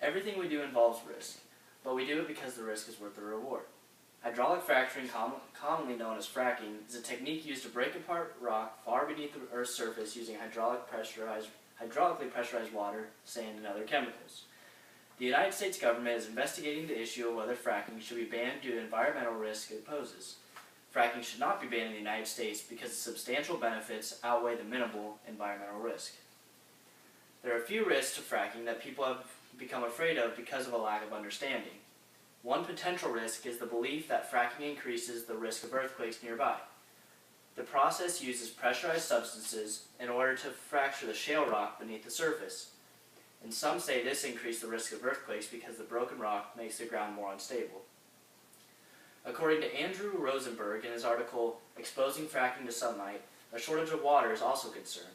Everything we do involves risk, but we do it because the risk is worth the reward. Hydraulic fracturing, commonly known as fracking, is a technique used to break apart rock far beneath the Earth's surface using hydraulically pressurized water, sand, and other chemicals. The United States government is investigating the issue of whether fracking should be banned due to environmental risk it poses. Fracking should not be banned in the United States because the substantial benefits outweigh the minimal environmental risk. There are a few risks to fracking that people have become afraid of because of a lack of understanding. One potential risk is the belief that fracking increases the risk of earthquakes nearby. The process uses pressurized substances in order to fracture the shale rock beneath the surface, and some say this increases the risk of earthquakes because the broken rock makes the ground more unstable. According to Andrew Rosenberg in his article, Exposing Fracking to Sunlight, a shortage of water is also a concern.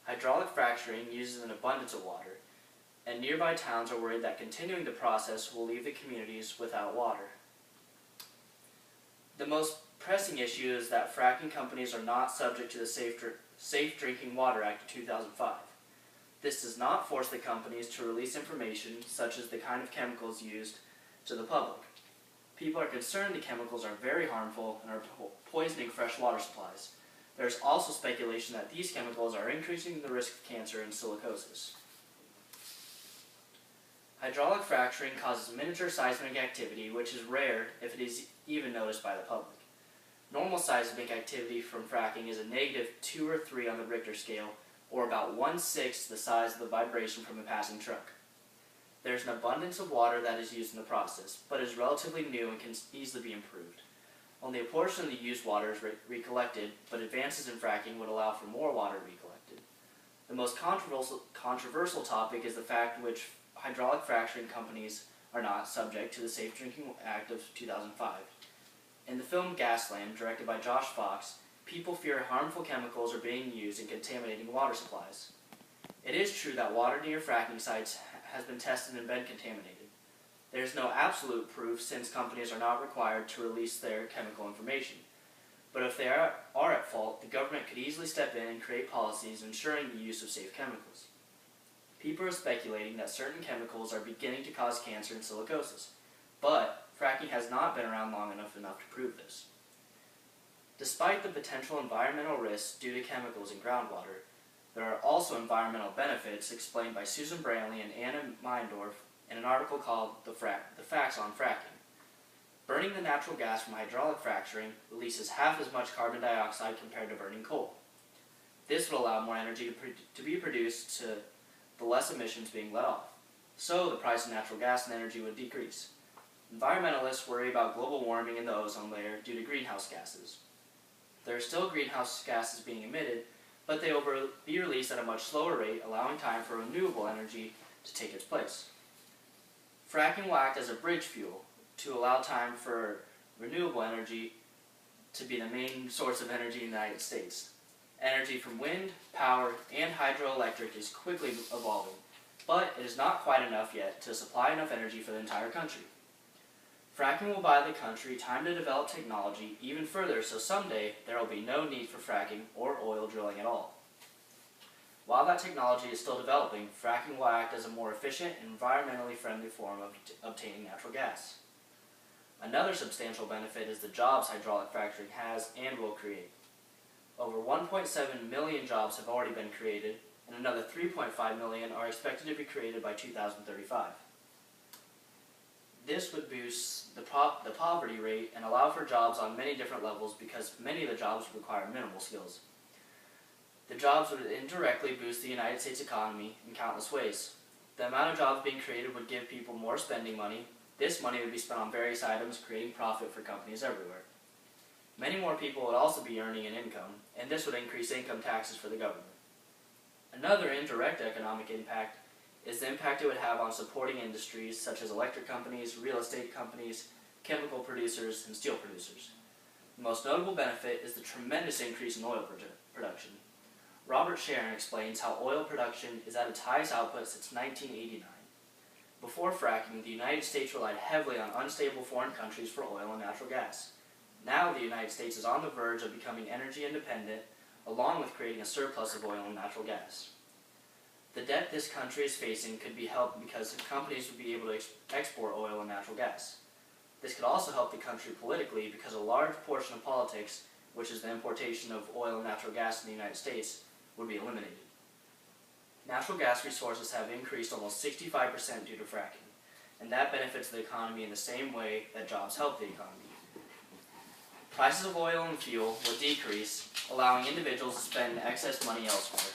Hydraulic fracturing uses an abundance of water, and nearby towns are worried that continuing the process will leave the communities without water. The most pressing issue is that fracking companies are not subject to the Safe Drinking Water Act of 2005. This does not force the companies to release information such as the kind of chemicals used to the public. People are concerned the chemicals are very harmful and are poisoning fresh water supplies. There is also speculation that these chemicals are increasing the risk of cancer and silicosis. Hydraulic fracturing causes miniature seismic activity, which is rare if it is even noticed by the public. Normal seismic activity from fracking is a -2 or 3 on the Richter scale, or about 1/6 the size of the vibration from a passing truck. There is an abundance of water that is used in the process, but is relatively new and can easily be improved. Only a portion of the used water is recollected, but advances in fracking would allow for more water to be collected. The most controversial topic is the fact which hydraulic fracturing companies are not subject to the Safe Drinking Act of 2005. In the film Gasland, directed by Josh Fox, people fear harmful chemicals are being used in contaminating water supplies. It is true that water near fracking sites has been tested and been contaminated. There is no absolute proof since companies are not required to release their chemical information. But if they are at fault, the government could easily step in and create policies ensuring the use of safe chemicals. People are speculating that certain chemicals are beginning to cause cancer and silicosis, but fracking has not been around long enough to prove this. Despite the potential environmental risks due to chemicals in groundwater, there are also environmental benefits explained by Susan Brantley and Anna Meindorf in an article called The Facts on Fracking. Burning the natural gas from hydraulic fracturing releases half as much carbon dioxide compared to burning coal. This would allow more energy to be produced to the less emissions being let off. So the price of natural gas and energy would decrease. Environmentalists worry about global warming in the ozone layer due to greenhouse gases. There are still greenhouse gases being emitted, but they will be released at a much slower rate, allowing time for renewable energy to take its place. Fracking will act as a bridge fuel to allow time for renewable energy to be the main source of energy in the United States. Energy from wind, power, and hydroelectric is quickly evolving, but it is not quite enough yet to supply enough energy for the entire country. Fracking will buy the country time to develop technology even further, so someday there will be no need for fracking or oil drilling at all. While that technology is still developing, fracking will act as a more efficient and environmentally friendly form of obtaining natural gas. Another substantial benefit is the jobs hydraulic fracturing has and will create. Over 1.7 million jobs have already been created, and another 3.5 million are expected to be created by 2035. This would boost the poverty rate and allow for jobs on many different levels because many of the jobs require minimal skills. The jobs would indirectly boost the United States economy in countless ways. The amount of jobs being created would give people more spending money. This money would be spent on various items, creating profit for companies everywhere. Many more people would also be earning an income, and this would increase income taxes for the government. Another indirect economic impact is the impact it would have on supporting industries such as electric companies, real estate companies, chemical producers, and steel producers. The most notable benefit is the tremendous increase in oil production. Robert Sharon explains how oil production is at its highest output since 1989. Before fracking, the United States relied heavily on unstable foreign countries for oil and natural gas. Now the United States is on the verge of becoming energy independent, along with creating a surplus of oil and natural gas. The debt this country is facing could be helped because companies would be able to export oil and natural gas. This could also help the country politically because a large portion of politics, which is the importation of oil and natural gas in the United States, would be eliminated. Natural gas resources have increased almost 65% due to fracking, and that benefits the economy in the same way that jobs help the economy. Prices of oil and fuel will decrease, allowing individuals to spend excess money elsewhere.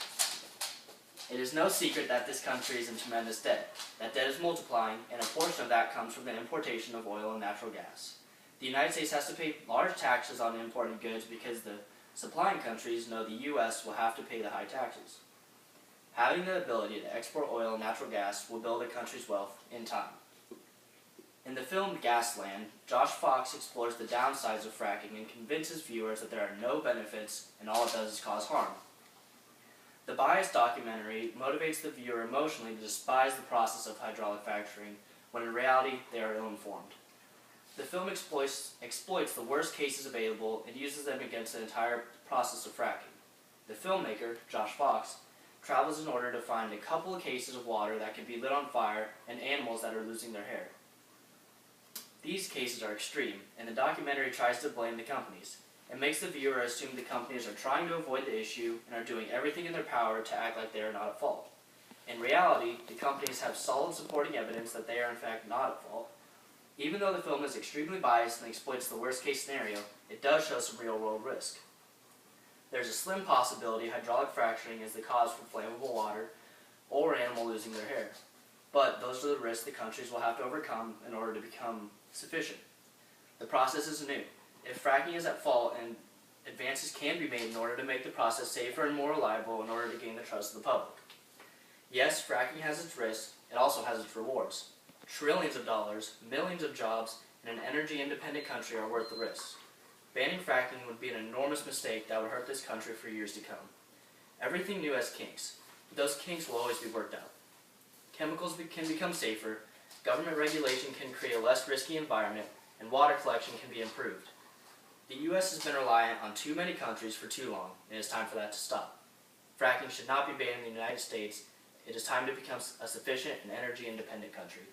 It is no secret that this country is in tremendous debt. That debt is multiplying, and a portion of that comes from the importation of oil and natural gas. The United States has to pay large taxes on imported goods because the supplying countries know the U.S. will have to pay the high taxes. Having the ability to export oil and natural gas will build a country's wealth in time. In the film Gasland, Josh Fox explores the downsides of fracking and convinces viewers that there are no benefits and all it does is cause harm. The biased documentary motivates the viewer emotionally to despise the process of hydraulic fracturing, when in reality they are ill-informed. The film exploits the worst cases available and uses them against the entire process of fracking. The filmmaker, Josh Fox, travels in order to find a couple of cases of water that can be lit on fire and animals that are losing their hair. These cases are extreme, and the documentary tries to blame the companies. It makes the viewer assume the companies are trying to avoid the issue and are doing everything in their power to act like they are not at fault. In reality, the companies have solid supporting evidence that they are in fact not at fault. Even though the film is extremely biased and exploits the worst case scenario, it does show some real world risk. There is a slim possibility hydraulic fracturing is the cause for flammable water or an animal losing their hair. But those are the risks the countries will have to overcome in order to become sufficient. The process is new. If fracking is at fault, and advances can be made in order to make the process safer and more reliable in order to gain the trust of the public. Yes, fracking has its risks, it also has its rewards. Trillions of dollars, millions of jobs, and an energy-independent country are worth the risks. Banning fracking would be an enormous mistake that would hurt this country for years to come. Everything new has kinks, but those kinks will always be worked out. Chemicals can become safer, government regulation can create a less risky environment, and water collection can be improved. The U.S. has been reliant on too many countries for too long, and it is time for that to stop. Fracking should not be banned in the United States. It is time to become a sufficient and energy-independent country.